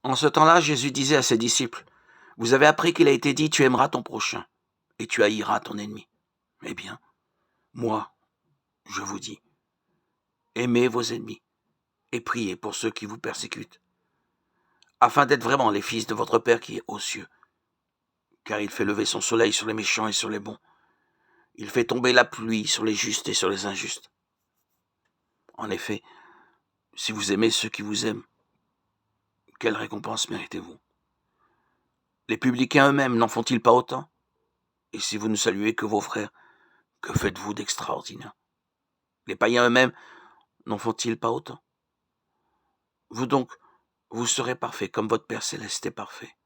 En ce temps-là, Jésus disait à ses disciples, « Vous avez appris qu'il a été dit, tu aimeras ton prochain, et tu haïras ton ennemi. Eh bien, moi, je vous dis, aimez vos ennemis, et priez pour ceux qui vous persécutent, afin d'être vraiment les fils de votre Père qui est aux cieux. Car il fait lever son soleil sur les méchants et sur les bons. Il fait tomber la pluie sur les justes et sur les injustes. En effet, si vous aimez ceux qui vous aiment, quelle récompense méritez-vous? Les publicains eux-mêmes n'en font-ils pas autant? Et si vous ne saluez que vos frères, que faites-vous d'extraordinaire? Les païens eux-mêmes n'en font-ils pas autant? Vous donc, vous serez parfaits comme votre Père céleste est parfait.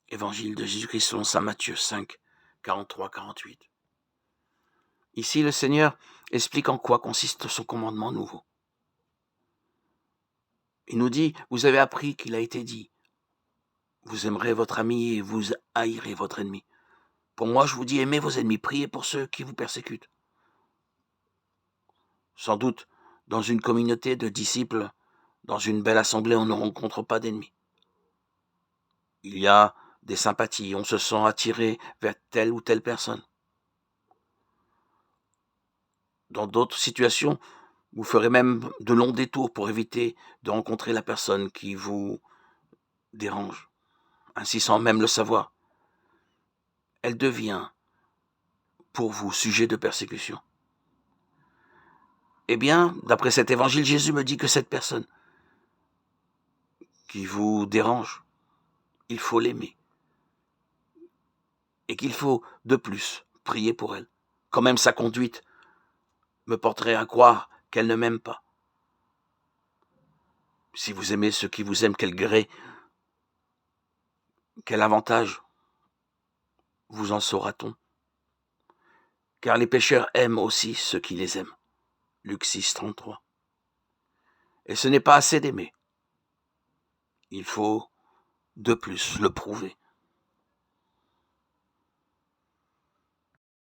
Évangile de Jésus-Christ selon saint Matthieu 5, 43-48. Ici, le Seigneur explique en quoi consiste son commandement nouveau. Il nous dit, vous avez appris qu'il a été dit, vous aimerez votre ami et vous haïrez votre ennemi. Pour moi, je vous dis, aimez vos ennemis, priez pour ceux qui vous persécutent. Sans doute, dans une communauté de disciples, dans une belle assemblée, on ne rencontre pas d'ennemis. Il y a des sympathies, on se sent attiré vers telle ou telle personne. Dans d'autres situations, vous ferez même de longs détours pour éviter de rencontrer la personne qui vous dérange, ainsi sans même le savoir. Elle devient pour vous sujet de persécution. Eh bien, d'après cet évangile, Jésus me dit que cette personne qui vous dérange, il faut l'aimer. Et qu'il faut, de plus, prier pour elle. Quand même sa conduite me porterait à croire qu'elle ne m'aime pas. Si vous aimez ceux qui vous aiment, quel gré, quel avantage vous en saura-t-on? Car les pécheurs aiment aussi ceux qui les aiment. Luc 6, 33. Et ce n'est pas assez d'aimer. Il faut, de plus, le prouver.